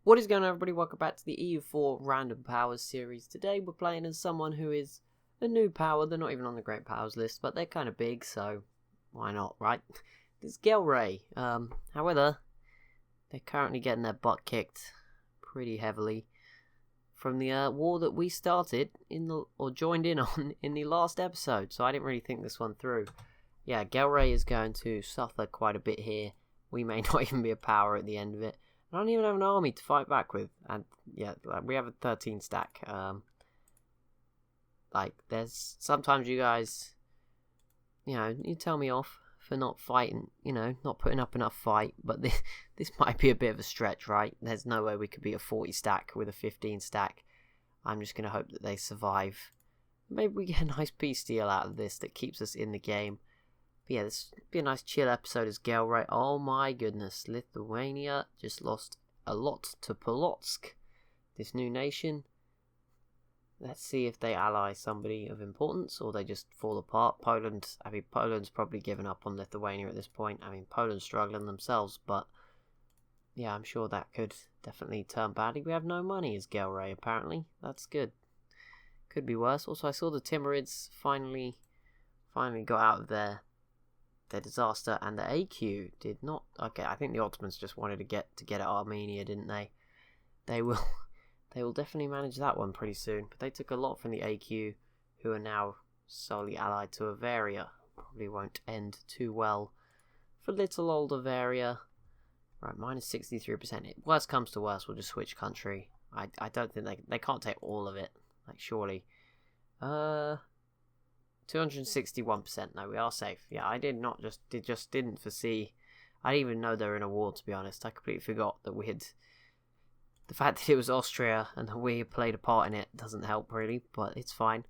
What is going on, everybody? Welcome back to the EU4 Random Powers series. Today we're playing as someone who is a new power. They're not even on the Great Powers list, but they're kind of big, so why not, right? This is Gelre. However, they're currently getting their butt kicked pretty heavily from the war that we started or joined in on in the last episode, so I didn't really think this one through. Yeah, Gelre is going to suffer quite a bit here. We may not even be a power at the end of it. I don't even have an army to fight back with, and yeah, we have a 13 stack. There's sometimes you guys, you tell me off for not fighting, not putting up enough fight, but this might be a bit of a stretch, right? There's no way we could be a 40 stack with a 15 stack. I'm just going to hope that they survive. Maybe we get a nice peace deal out of this that keeps us in the game. But yeah, this will be a nice chill episode as Gelre. Oh my goodness, Lithuania just lost a lot to Polotsk, this new nation. Let's see if they ally somebody of importance or they just fall apart. Poland's probably given up on Lithuania at this point. Poland's struggling themselves, but yeah, I'm sure that could definitely turn badly. We have no money as Gelre, apparently. That's good. Could be worse. Also, I saw the Timurids finally got out of their disaster, and the AQ did not. Okay, I think the Ottomans just wanted to get at Armenia, didn't they? They will definitely manage that one pretty soon. But they took a lot from the AQ, who are now solely allied to Bavaria. Probably won't end too well for little old Bavaria. Right, minus 63%. Worst comes to worst, we'll just switch country. I don't think they can't take all of it. Like, surely. 261%. No, we are safe. Yeah, I just didn't foresee. I didn't even know they were in a war, to be honest. I completely forgot that the fact that it was Austria and that we played a part in it doesn't help really, but it's fine.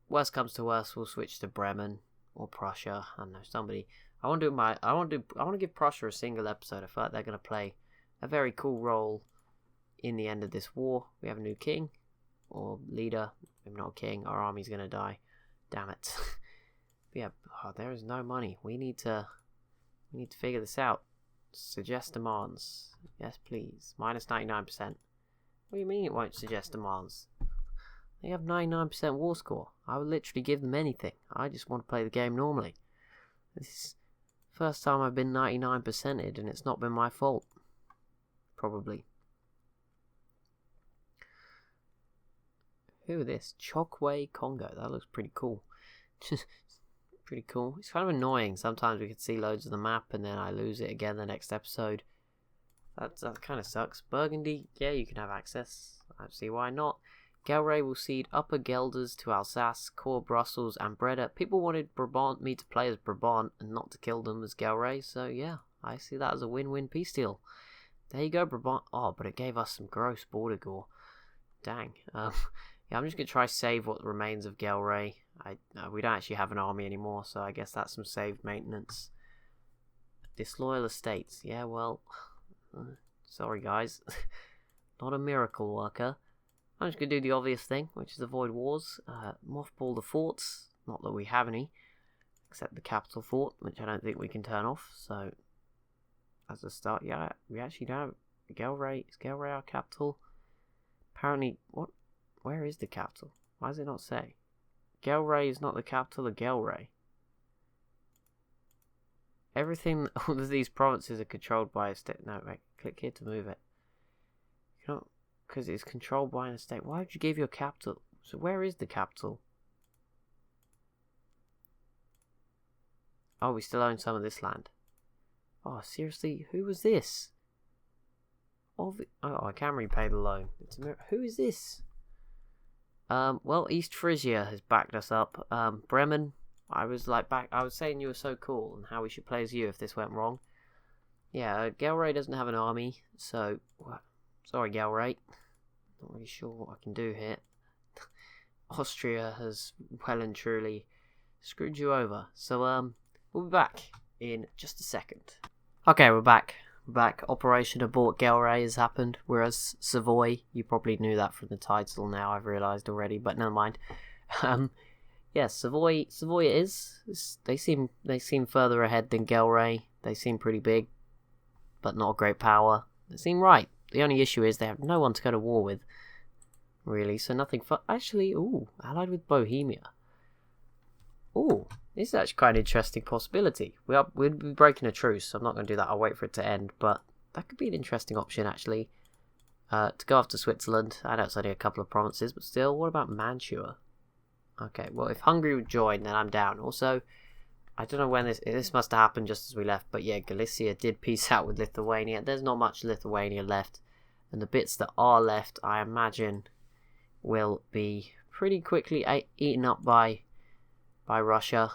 Worst comes to worst, we'll switch to Bremen or Prussia. I don't know, somebody. I want to give Prussia a single episode. I feel like they're going to play a very cool role in the end of this war. We have a new king or leader. Maybe not a king. Our army's going to die. Damn it. But yeah, there is no money. We need to figure this out. Suggest demands. Yes, please. Minus 99%. What do you mean it won't suggest demands? They have 99% war score. I would literally give them anything. I just want to play the game normally. This is the first time I've been 99%ed and it's not been my fault. Probably. Who is this? Chokwe Congo. That looks pretty cool. Pretty cool. It's kind of annoying. Sometimes we could see loads of the map and then I lose it again the next episode. That kind of sucks. Burgundy, yeah, you can have access. I don't see why not. Gelre will cede Upper Gelders to Alsace, Core Brussels, and Breda. People wanted me to play as Brabant and not to kill them as Gelre, so yeah, I see that as a win-win peace deal. There you go, Brabant. Oh, but it gave us some gross border gore. Dang. Yeah, I'm just going to try save what remains of Gelre. We don't actually have an army anymore, so I guess that's some saved maintenance. Disloyal estates. Yeah, well, sorry guys. Not a miracle worker. I'm just going to do the obvious thing, which is avoid wars. Mothball the forts. Not that we have any, except the capital fort, which I don't think we can turn off. So, as a start, yeah, we actually don't have Gelre. Is Gelre our capital? Apparently, what? Where is the capital? Why does it not say? Gelre is not the capital of Gelre. All of these provinces are controlled by a state. No, wait, click here to move it. Because it's controlled by an estate. Why would you give your capital? So where is the capital? Oh, we still own some of this land. Oh, seriously? Who was this? Oh, I can repay the loan. Who is this? Well, East Frisia has backed us up. Bremen, I was saying you were so cool and how we should play as you if this went wrong. Yeah, Gelre doesn't have an army, so sorry, Gelre. Not really sure what I can do here. Austria has well and truly screwed you over. So we'll be back in just a second. Okay, we're back. Operation Abort Gelre has happened. Whereas Savoy, you probably knew that from the title now, I've realised already, but never mind. Yes, Savoy it is. They seem further ahead than Gelre. They seem pretty big, but not a great power. They seem right. The only issue is they have no one to go to war with, really, so nothing for... Actually, ooh, allied with Bohemia. Ooh, this is actually quite an interesting possibility. We'll be breaking a truce, so I'm not going to do that. I'll wait for it to end, but that could be an interesting option, actually. To go after Switzerland. I know it's only a couple of provinces, but still, what about Mantua? Okay, well, if Hungary would join, then I'm down. Also, I don't know when this must have happened just as we left, but yeah, Galicia did peace out with Lithuania. There's not much Lithuania left, and the bits that are left, I imagine, will be pretty quickly eaten up by Russia.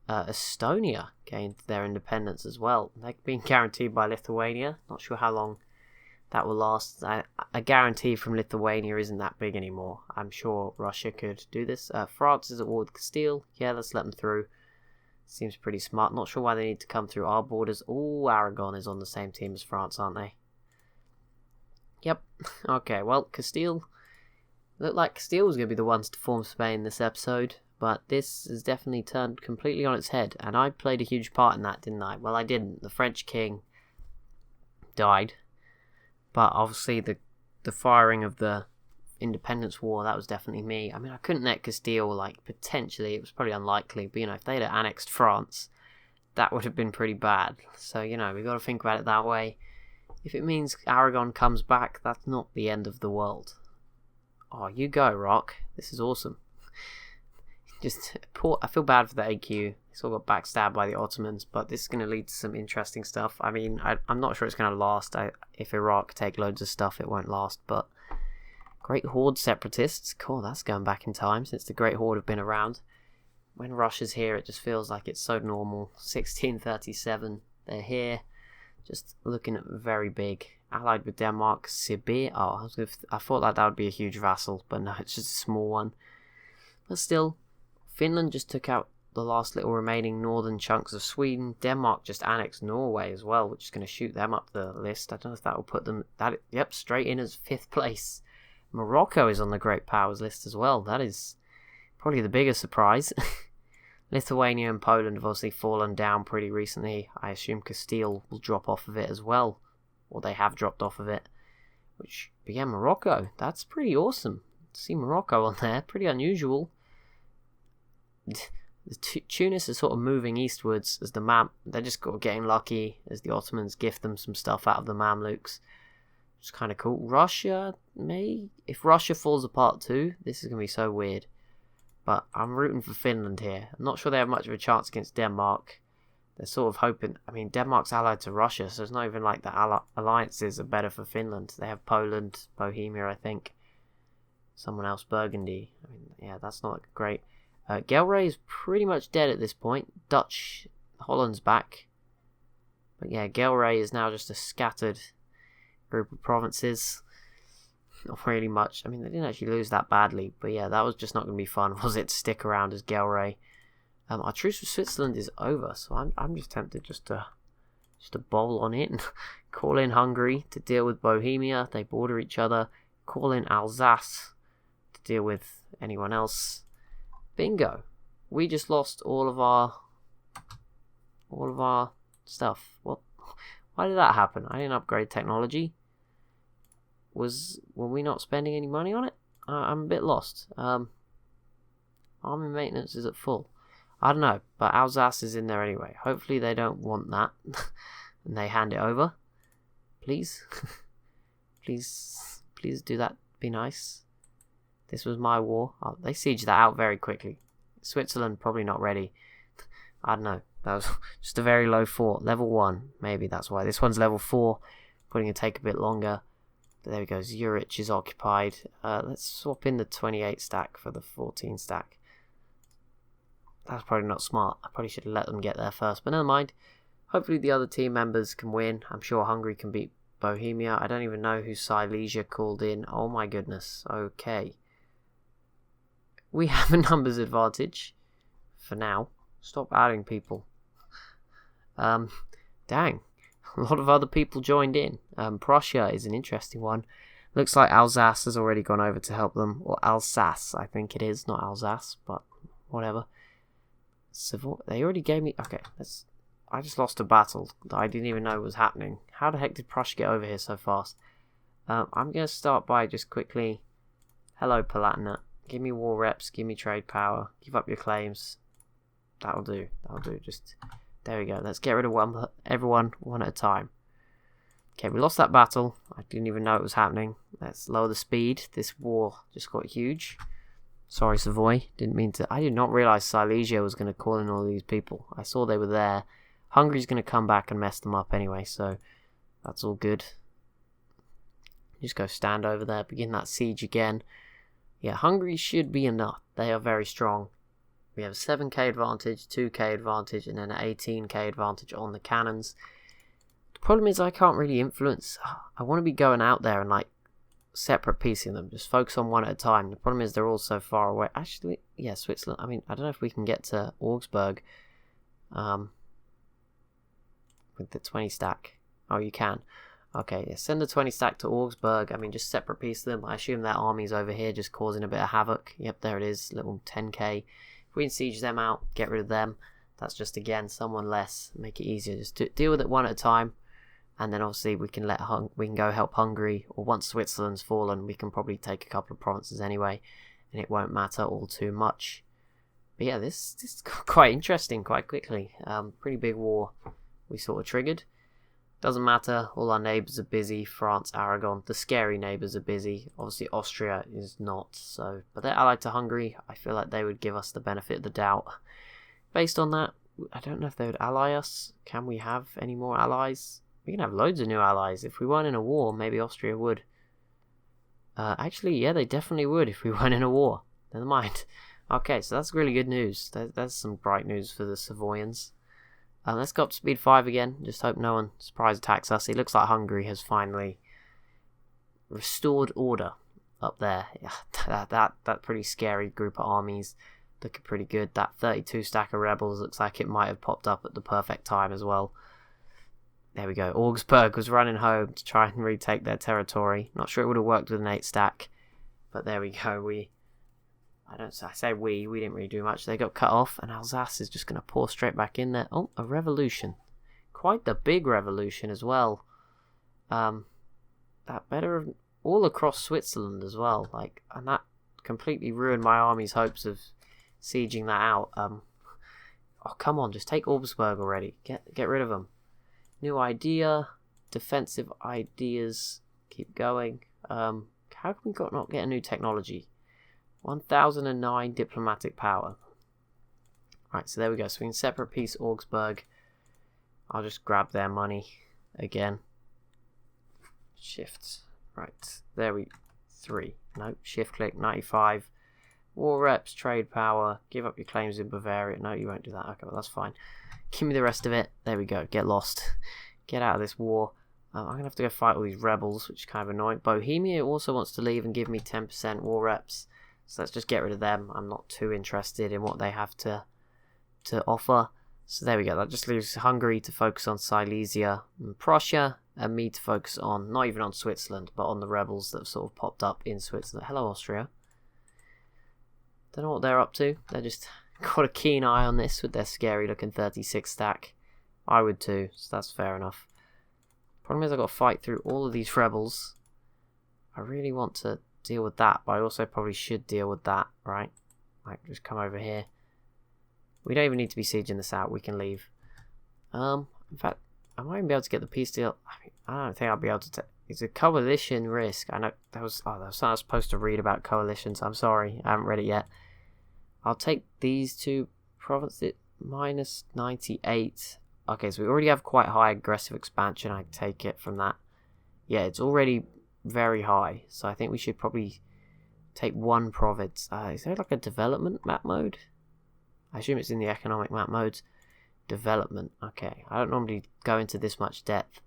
Estonia gained their independence as well. They're being guaranteed by Lithuania. Not sure how long that will last. A guarantee from Lithuania isn't that big anymore. I'm sure Russia could do this. France is at war with Castile. Yeah, let's let them through. Seems pretty smart. Not sure why they need to come through our borders. Oh, Aragon is on the same team as France, aren't they? Yep. Okay, well, Castile... Looked like Castile was going to be the ones to form Spain this episode, but this has definitely turned completely on its head, and I played a huge part in that, didn't I? Well, I didn't. The French king died, but obviously the firing of the Independence War, that was definitely me. I mean, I couldn't let Castile, like, potentially, it was probably unlikely, but, you know, if they'd have annexed France, that would have been pretty bad. So, you know, we've got to think about it that way. If it means Aragon comes back, that's not the end of the world. Oh, you go, Rock. This is awesome. I feel bad for the AQ. It's all got backstabbed by the Ottomans, but this is going to lead to some interesting stuff. I mean, I'm not sure it's going to last. If Iraq take loads of stuff, it won't last, but... Great Horde separatists. Cool, that's going back in time, since the Great Horde have been around. When Russia's here, it just feels like it's so normal. 1637, they're here. Just looking at very big. Allied with Denmark, Sibir. Oh, I thought that would be a huge vassal, but no, it's just a small one. But still, Finland just took out the last little remaining northern chunks of Sweden. Denmark just annexed Norway as well, which is going to shoot them up the list. I don't know if that will put them... Yep, straight in as 5th place. Morocco is on the Great Powers list as well. That is probably the biggest surprise. Lithuania and Poland have obviously fallen down pretty recently. I assume Castile will drop off of it as well. Or they have dropped off of it. Which, but yeah, Morocco. That's pretty awesome. To see Morocco on there. Pretty unusual. Tunis is sort of moving eastwards as they're just getting lucky as the Ottomans gift them some stuff out of the Mamluks. It's kind of cool. Russia, if Russia falls apart too, this is going to be so weird. But I'm rooting for Finland here. I'm not sure they have much of a chance against Denmark. They're sort of hoping... I mean, Denmark's allied to Russia, so it's not even like the alliances are better for Finland. They have Poland, Bohemia, I think. Someone else, Burgundy. I mean, yeah, that's not great. Gelre is pretty much dead at this point. Holland's back. But yeah, Gelre is now just a scattered group of provinces. Not really much. I mean, they didn't actually lose that badly, but yeah, that was just not going to be fun, was it, to stick around as Gelre? Our truce with Switzerland is over, so I'm just tempted just to bowl on it and call in Hungary to deal with Bohemia. They border each other. Call in Alsace to deal with anyone else. Bingo. We just lost all of our stuff. What? Why did that happen? I didn't upgrade technology. Were we not spending any money on it? I'm a bit lost. Army maintenance is at full. I don't know, but Alsace is in there anyway. Hopefully they don't want that and they hand it over. Please. Please do that. Be nice. This was my war. Oh, they sieged that out very quickly. Switzerland probably not ready. I don't know. That was just a very low fort. Level 1. Maybe that's why. This one's level 4. Probably going to take a bit longer. But there we go. Zurich is occupied. Let's swap in the 28 stack for the 14 stack. That's probably not smart. I probably should have let them get there first. But never mind. Hopefully the other team members can win. I'm sure Hungary can beat Bohemia. I don't even know who Silesia called in. Oh my goodness. Okay. We have a numbers advantage. For now. Stop adding people. Dang. A lot of other people joined in. Prussia is an interesting one. Looks like Alsace has already gone over to help them. Or Alsace, I think it is. Not Alsace, but whatever. Savoy. They already gave me... Okay, let's I just lost a battle that I didn't even know was happening. How the heck did Prussia get over here so fast? I'm going to start by just quickly... Hello, Palatinate. Give me war reps, give me trade power, give up your claims. That'll do, just... There we go, let's get rid of everyone one at a time. Okay, we lost that battle. I didn't even know it was happening. Let's lower the speed. This war just got huge. Sorry, Savoy. Didn't mean to... I did not realise Silesia was going to call in all these people. I saw they were there. Hungary's going to come back and mess them up anyway, so that's all good. Just go stand over there, begin that siege again. Yeah, Hungary should be enough. They are very strong. We have a 7k advantage, 2k advantage, and then an 18k advantage on the cannons. The problem is I can't really influence. I want to be going out there and like separate piecing them. Just focus on one at a time. The problem is they're all so far away. Actually, yeah, Switzerland. I mean, I don't know if we can get to Augsburg with the 20 stack. Oh, you can. Okay, yeah, send the 20 stack to Augsburg. I mean, just separate piece them. I assume their army's over here just causing a bit of havoc. Yep, there it is. Little 10k. If we can siege them out, get rid of them. That's just, again, someone less. Make it easier. Just deal with it one at a time. And then obviously we can go help Hungary. Or once Switzerland's fallen, we can probably take a couple of provinces anyway. And it won't matter all too much. But yeah, this got quite interesting quite quickly. Pretty big war we sort of triggered. Doesn't matter, all our neighbours are busy. France, Aragon, the scary neighbours are busy. Obviously Austria is not, so... But they're allied to Hungary. I feel like they would give us the benefit of the doubt. Based on that, I don't know if they would ally us. Can we have any more allies? We can have loads of new allies. If we weren't in a war, maybe Austria would. Actually, yeah, they definitely would if we weren't in a war. Never mind. Okay, so that's really good news. That's some bright news for the Savoyans. Let's go up to speed 5 again. Just hope no one surprise attacks us. It looks like Hungary has finally restored order up there. Yeah, that pretty scary group of armies looking pretty good. That 32 stack of rebels looks like it might have popped up at the perfect time as well. There we go. Augsburg was running home to try and retake their territory. Not sure it would have worked with an 8 stack, but there we go. I say we didn't really do much. They got cut off, and Alsace is just going to pour straight back in there. Oh, a revolution. Quite the big revolution as well. That better all across Switzerland as well. And that completely ruined my army's hopes of sieging that out. Oh, come on, just take Augsburg already. Get rid of them. New idea. Defensive ideas. Keep going. How can we not get a new technology? 1009 diplomatic power. Right, so there we go. So we can separate piece Augsburg. I'll just grab their money again. Shift. Right, there we... 3. No, shift click, 95. War reps, trade power. Give up your claims in Bavaria. No, you won't do that. Okay, well, that's fine. Give me the rest of it. There we go. Get lost. Get out of this war. I'm going to have to go fight all these rebels, which is kind of annoying. Bohemia also wants to leave and give me 10% war reps. So let's just get rid of them. I'm not too interested in what they have to offer. So there we go. That just leaves Hungary to focus on Silesia and Prussia, and me to focus on, not even on Switzerland, but on the rebels that have sort of popped up in Switzerland. Hello, Austria. Don't know what they're up to. They're just got a keen eye on this with their scary looking 36 stack. I would too, so that's fair enough. Problem is I've got to fight through all of these rebels. I really want to deal with that, but I also probably should deal with that, right? Like, just come over here. We don't even need to be sieging this out. We can leave. In fact, I might even be able to get the peace deal. I don't think I'll be able to. It's a coalition risk. I know that was something I was supposed to read about coalitions. I'm sorry, I haven't read it yet. I'll take these two provinces. Minus 98. Okay, so we already have quite high aggressive expansion. I take it from that. Yeah, it's already very high, so I think we should probably take one province. Is there like a development map mode? I assume it's in the economic map modes. Development, okay. I don't normally go into this much depth.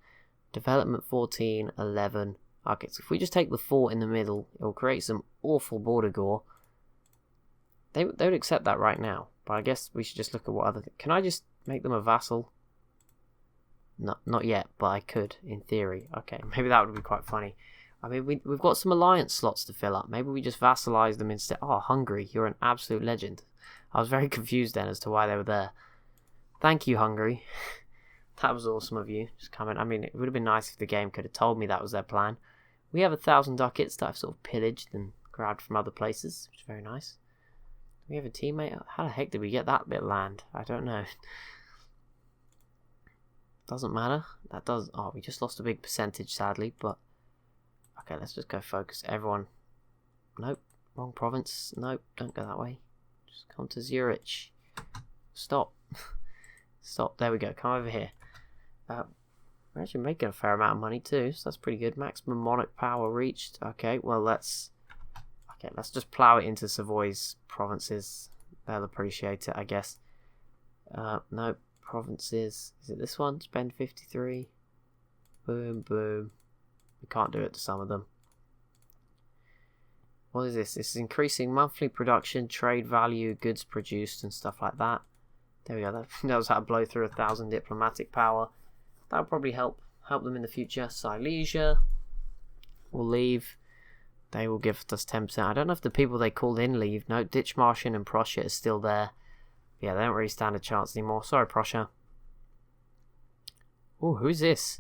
Development 14, 11. Okay, so if we just take the 4 in the middle, it will create some awful border gore. They would accept that right now, but I guess we should just look at what other... Can I just make them a vassal? Not yet, but I could, in theory. Okay, maybe that would be quite funny. I mean, we've got some alliance slots to fill up. Maybe we just vassalize them instead. Oh, Hungary, you're an absolute legend. I was very confused then as to why they were there. Thank you, Hungary. That was awesome of you. Just coming. I mean, it would have been nice if the game could have told me that was their plan. We have 1,000 ducats that I've sort of pillaged and grabbed from other places, which is very nice. We have a teammate. How the heck did we get that bit of land? I don't know. Doesn't matter. That does. Oh, we just lost a big percentage, sadly. But okay, let's just go focus. Everyone. Nope. Wrong province. Nope. Don't go that way. Just come to Zurich. Stop. Stop. There we go. Come over here. We're actually making a fair amount of money too, so that's pretty good. Maximum monarch power reached. Okay, well let's just plow it into Savoy's provinces. They'll appreciate it, I guess. No, provinces. Is it this one? Spend 53. Boom, boom. We can't do it to some of them. What is this? This is increasing monthly production, trade value, goods produced, and stuff like that. There we go. That knows how to blow through 1,000 diplomatic power. That'll probably help them in the future. Silesia will leave. They will give us 10%. I don't know if the people they called in leave. No, Ditchmarschen and Prussia is still there. Yeah, they don't really stand a chance anymore. Sorry, Prussia. Oh, who's this?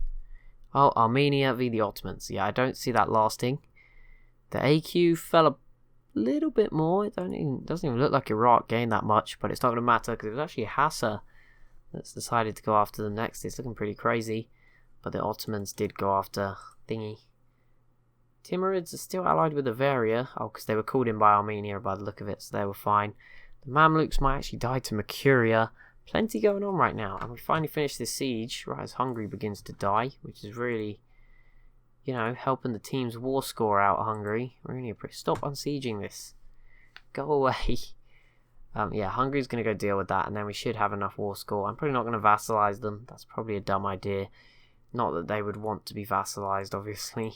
Oh, Armenia v the Ottomans. Yeah, I don't see that lasting. The AQ fell a little bit more. It doesn't even look like Iraq gained that much, but it's not going to matter because it was actually Hassa that's decided to go after them next. It's looking pretty crazy, but the Ottomans did go after Thingy. Timurids are still allied with Bavaria. Oh, because they were called in by Armenia by the look of it, so they were fine. The Mamluks might actually die to Mercuria. Plenty going on right now, and we finally finished this siege right as Hungary begins to die, which is really, you know, helping the team's war score out. Hungary, really stop unsieging this. Go away. Yeah, Hungary's going to go deal with that, and then we should have enough war score. I'm probably not going to vassalize them. That's probably a dumb idea. Not that they would want to be vassalized, obviously.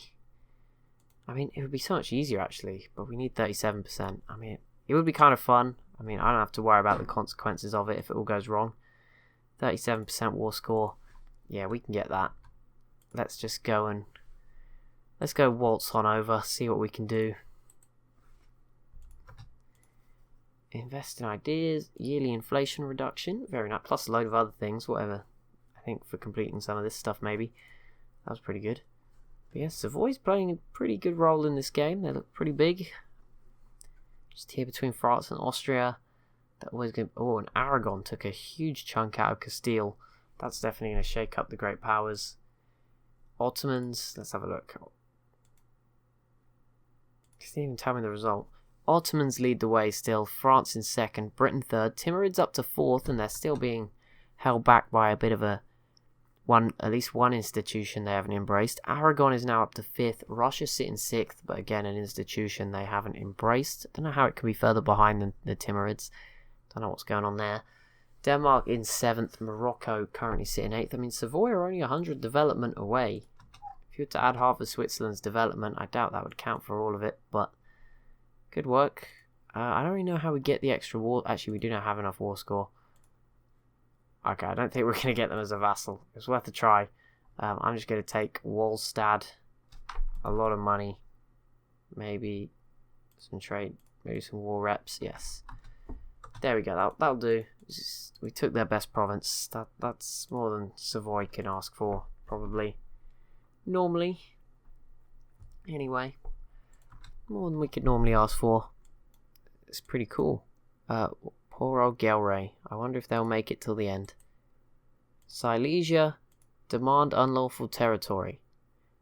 I mean, it would be so much easier, actually, but we need 37%. I mean, it would be kind of fun. I mean, I don't have to worry about the consequences of it if it all goes wrong. 37% war score. Yeah, we can get that. Let's just go and... let's go waltz on over, see what we can do. Invest in ideas, yearly inflation reduction, very nice, plus a load of other things, whatever. I think for completing some of this stuff, maybe. That was pretty good. But yeah, Savoy's playing a pretty good role in this game. They look pretty big. Just here between France and Austria. That always good. Oh, and Aragon took a huge chunk out of Castile. That's definitely going to shake up the great powers. Ottomans, let's have a look. Just didn't even tell me the result. Ottomans lead the way still, France in second, Britain third, Timurids up to fourth, and they're still being held back by a bit of at least one institution they haven't embraced. Aragon is now up to fifth, Russia sitting sixth, but again an institution they haven't embraced. Don't know how it can be further behind than the Timurids. Don't know what's going on there. Denmark in seventh, Morocco currently sitting eighth. I mean, Savoy are only 100 development away. If you were to add half of Switzerland's development, I doubt that would count for all of it, but good work. I don't really know how we get the extra war. Actually, we do not have enough war score. Okay, I don't think we're going to get them as a vassal. It's worth a try. I'm just going to take Wallstad. A lot of money. Maybe some trade. Maybe some war reps. Yes. There we go. That'll do. We took their best province. That's more than Savoy can ask for, probably. Normally. Anyway. More than we could normally ask for. It's pretty cool. Poor old Gelre. I wonder if they'll make it till the end. Silesia. Demand unlawful territory.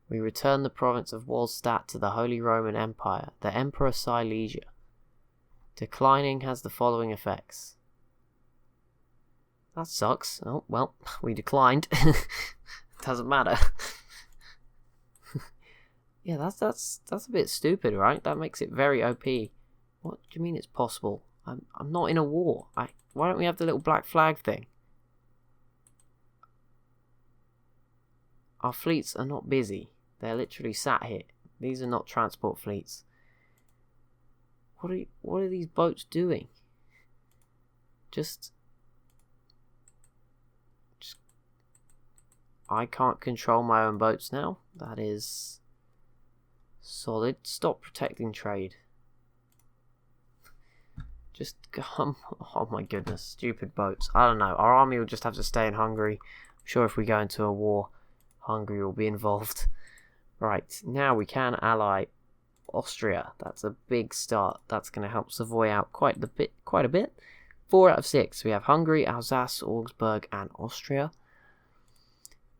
We return the province of Wallstatt to the Holy Roman Empire. The Emperor Silesia. Declining has the following effects. That sucks. Oh, well, we declined. Doesn't matter. Yeah, that's a bit stupid, right? That makes it very OP. What do you mean it's possible? I'm not in a war. Why don't we have the little black flag thing? Our fleets are not busy. They're literally sat here. These are not transport fleets. What are these boats doing? Just I can't control my own boats now. That is solid. Stop protecting trade. Just come. Oh my goodness. Stupid boats. I don't know. Our army will just have to stay in Hungary. sure if we go into a war, Hungary will be involved. Right, now we can ally Austria. That's a big start. That's going to help Savoy out quite a bit. 4 out of 6. We have Hungary, Alsace, Augsburg, and Austria.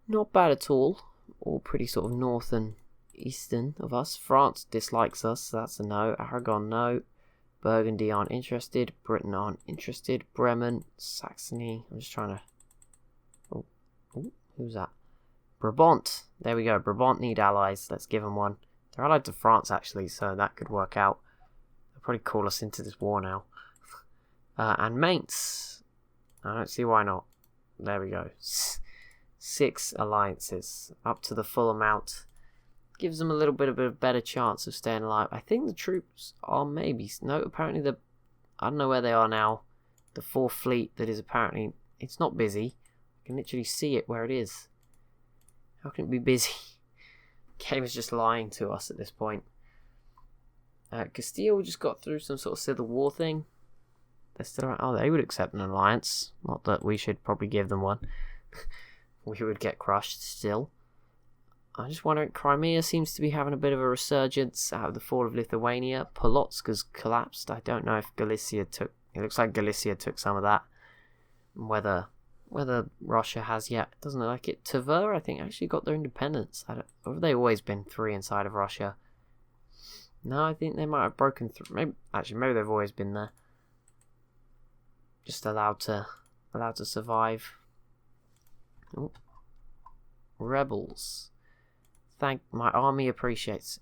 Not bad at all. All pretty sort of north and eastern of us. France dislikes us, so that's a no. Aragon, no. Burgundy aren't interested. Britain aren't interested. Bremen, Saxony. I'm just trying to... Oh, who's that? Brabant. There we go. Brabant need allies. Let's give them one. They're allied to France, actually, so that could work out. They'll probably call us into this war now. And Mainz. I don't see why not. There we go. 6 alliances. Up to the full amount. Gives them a little bit of a better chance of staying alive. I think the troops are maybe... No, apparently I don't know where they are now. The 4th fleet that is apparently... It's not busy. I can literally see it where it is. How can it be busy? Game is just lying to us at this point. Castile just got through some sort of civil war thing. They're still around. Oh, they would accept an alliance. Not that we should probably give them one. We would get crushed still. I'm just wondering, Crimea seems to be having a bit of a resurgence out of the fall of Lithuania. Polotsk has collapsed. I don't know if Galicia took... It looks like Galicia took some of that. Whether Russia has yet, it doesn't look like it. Tver, I think, actually got their independence. Have they always been 3 inside of Russia? No, I think they might have broken through. Maybe they've always been there. Just allowed to survive. Ooh. Rebels. My army appreciates.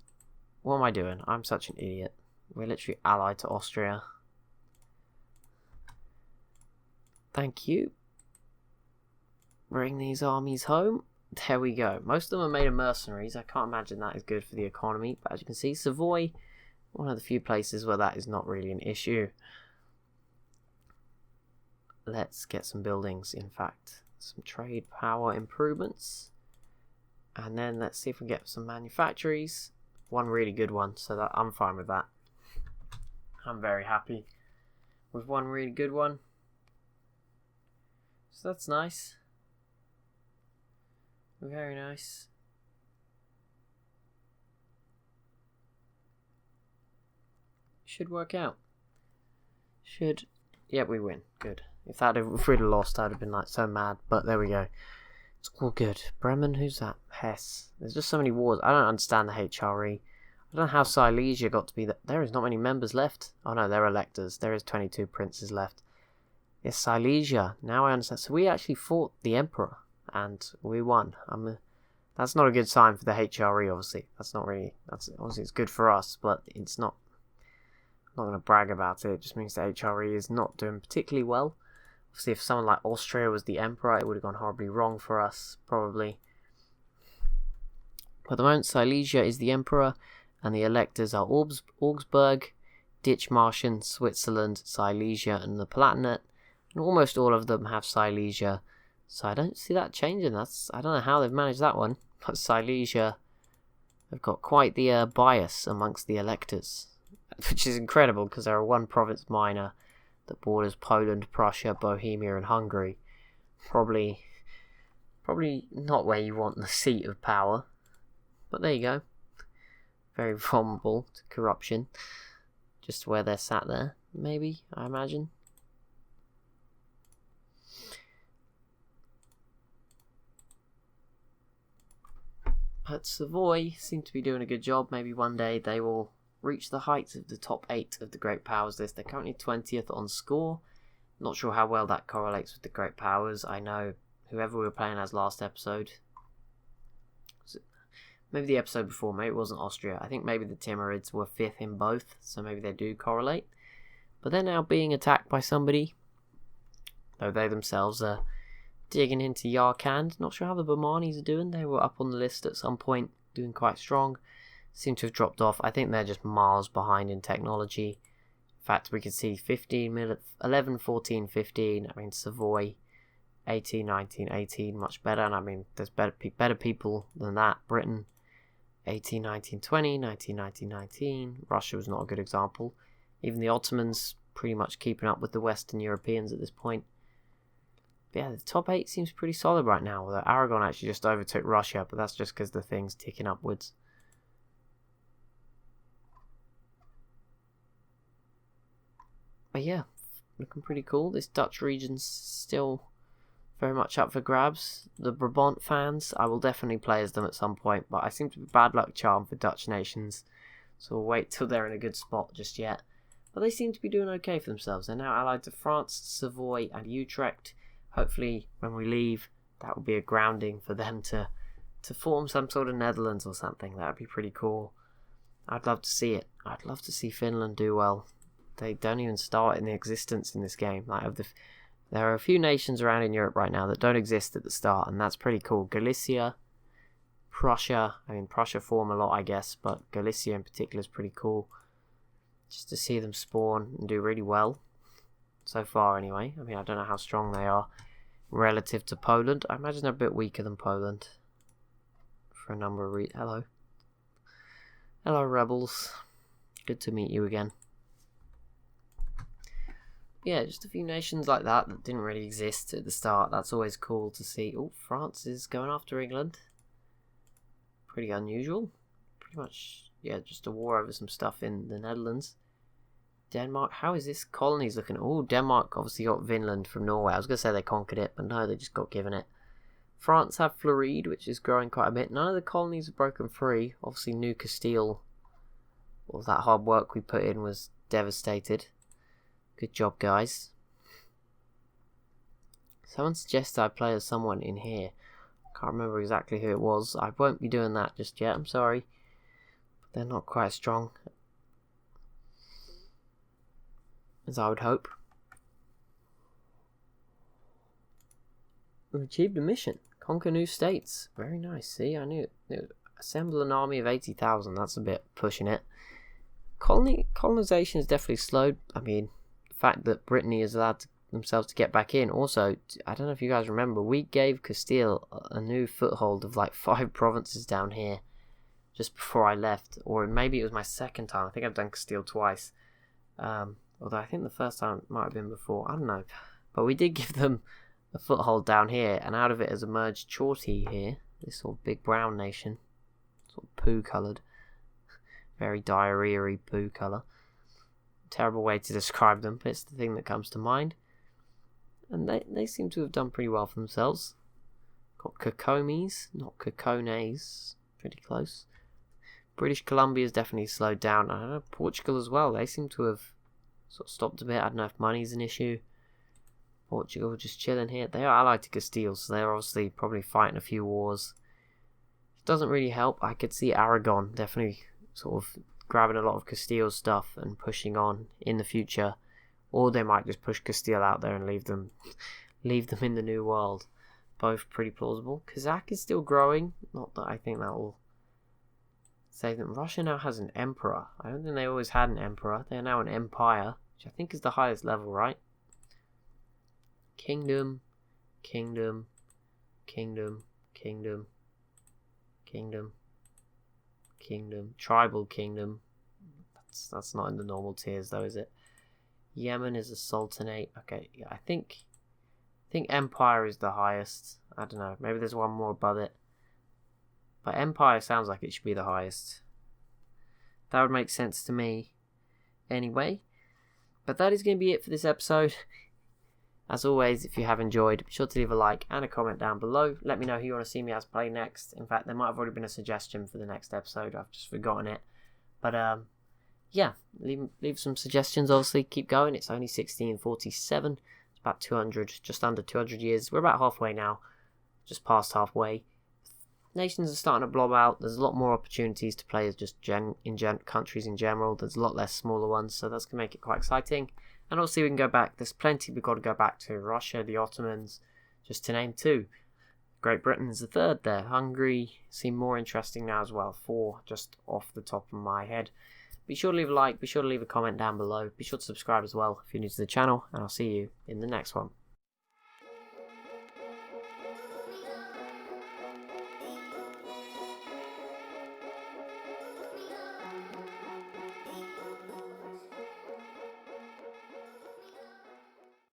What am I doing? I'm such an idiot. We're literally allied to Austria. Thank you. Bring these armies home. There we go. Most of them are made of mercenaries. I can't imagine that is good for the economy. But as you can see, Savoy, one of the few places where that is not really an issue. Let's get some buildings, in fact. Some trade power improvements. And then let's see if we get some manufactories. One really good one, so that I'm fine with that. I'm very happy with one really good one. So that's nice. Very nice. Should work out. Should. Yep, we win. Good. If we'd have lost, I'd have been like so mad. But there we go. It's all good. Bremen, who's that? Hesse. There's just so many wars. I don't understand the HRE. I don't know how Silesia got to be that. There is not many members left. Oh no, they're electors. There is 22 princes left. Yes, Silesia. Now I understand. So we actually fought the emperor. And we won. That's not a good sign for the HRE, obviously. That's not really... Obviously, it's good for us, but it's not... I'm not going to brag about it. It just means the HRE is not doing particularly well. Obviously, if someone like Austria was the emperor, it would have gone horribly wrong for us, probably. But at the moment, Silesia is the emperor, and the electors are Augsburg, Ditchmarschen, Switzerland, Silesia, and the Palatinate. And almost all of them have Silesia. So I don't see that changing. I don't know how they've managed that one. But Silesia have got quite the bias amongst the electors. Which is incredible because they're a 1 province minor that borders Poland, Prussia, Bohemia and Hungary. Probably not where you want the seat of power. But there you go. Very vulnerable to corruption. Just where they're sat there, maybe, I imagine. But Savoy seem to be doing a good job. Maybe one day they will reach the heights of the top 8 of the Great Powers list. They're currently 20th on score. Not sure how well that correlates with the Great Powers. I know whoever we were playing as last episode. Maybe the episode before, maybe it wasn't Austria. I think maybe the Timurids were 5th in both, so maybe they do correlate. But they're now being attacked by somebody. Though they themselves are digging into Yarkand. Not sure how the Bahmanis are doing. They were up on the list at some point, doing quite strong. Seem to have dropped off. I think they're just miles behind in technology. In fact, we can see 11, 14, 15. I mean, Savoy, 18, 19, 18, much better. And I mean, there's better people than that. Britain, 18, 19, 20, 19, 19, 19. Russia was not a good example. Even the Ottomans pretty much keeping up with the Western Europeans at this point. yeah, the top 8 seems pretty solid right now. Although Aragon actually just overtook Russia, but that's just because the thing's ticking upwards. But yeah, looking pretty cool. This Dutch region's still very much up for grabs. The Brabant fans, I will definitely play as them at some point, but I seem to be bad luck charm for Dutch nations, so we'll wait till they're in a good spot just yet. But they seem to be doing okay for themselves. They're now allied to France, Savoy and Utrecht. Hopefully when we leave, that will be a grounding for them to form some sort of Netherlands or something. That would be pretty cool. I'd love to see it. I'd love to see Finland do well. They don't even start in the existence in this game. There are a few nations around in Europe right now that don't exist at the start, and that's pretty cool. Galicia, Prussia. I mean, Prussia form a lot, I guess, but Galicia in particular is pretty cool. Just to see them spawn and do really well. So far, anyway. I mean, I don't know how strong they are relative to Poland. I imagine they're a bit weaker than Poland. For a number of reasons. Hello. Hello, rebels. Good to meet you again. Yeah, just a few nations like that didn't really exist at the start. That's always cool to see. Oh, France is going after England. Pretty unusual. Pretty much, yeah, just a war over some stuff in the Netherlands. Denmark, how is this colonies looking? Oh, Denmark obviously got Vinland from Norway. I was going to say they conquered it, but no, they just got given it. France have Floride, which is growing quite a bit. None of the colonies have broken free. Obviously, New Castile, all that hard work we put in was devastated. Good job, guys. Someone suggested I play as someone in here. Can't remember exactly who it was. I won't be doing that just yet, I'm sorry. But they're not quite as strong as I would hope. We've achieved a mission. Conquer new states. Very nice. See, I knew it. Assemble an army of 80,000. That's a bit pushing it. Colonization is definitely slowed. I mean, the fact that Brittany has allowed themselves to get back in. Also, I don't know if you guys remember, we gave Castile a new foothold of like 5 provinces down here just before I left. Or maybe it was my second time. I think I've done Castile twice. Although I think the first time might have been before. I don't know. But we did give them a foothold down here, and out of it has emerged Chorty here, this sort of big brown nation, sort of poo coloured, very diarrhea-y poo colour. Terrible way to describe them, but it's the thing that comes to mind. And they seem to have done pretty well for themselves. Got Cacomies, not Cacones, pretty close. British Columbia's definitely slowed down. I don't know, Portugal as well, they seem to have sort of stopped a bit. I don't know if money's an issue. Portugal just chilling here. They are allied to Castile, so they're obviously probably fighting a few wars. It doesn't really help. I could see Aragon definitely sort of grabbing a lot of Castile's stuff and pushing on in the future. Or they might just push Castile out there and leave them in the New World. Both pretty plausible. Kazakh is still growing. Not that I think that will save them. Russia now has an emperor. I don't think they always had an emperor. They are now an empire, which I think is the highest level, right? Kingdom, kingdom, kingdom, kingdom, kingdom, kingdom, tribal kingdom. That's not in the normal tiers though, is it? Yemen is a sultanate. Okay, yeah, I think empire is the highest. I don't know. Maybe there's one more above it. But empire sounds like it should be the highest. That would make sense to me. Anyway, but that is going to be it for this episode. As always, if you have enjoyed, be sure to leave a like and a comment down below. Let me know who you want to see me as play next. In fact, there might have already been a suggestion for the next episode. I've just forgotten it. But yeah, leave some suggestions. Obviously, keep going. It's only 1647. It's about 200, just under 200 years. We're about halfway now, just past halfway. Nations are starting to blob out. There's a lot more opportunities to play as just countries in general. There's a lot less smaller ones, so that's going to make it quite exciting. And obviously we can go back. There's plenty we've got to go back to. Russia, the Ottomans, just to name 2. Great Britain's the 3rd there. Hungary seem more interesting now as well. 4 just off the top of my head. Be sure to leave a like. Be sure to leave a comment down below. Be sure to subscribe as well if you're new to the channel. And I'll see you in the next one.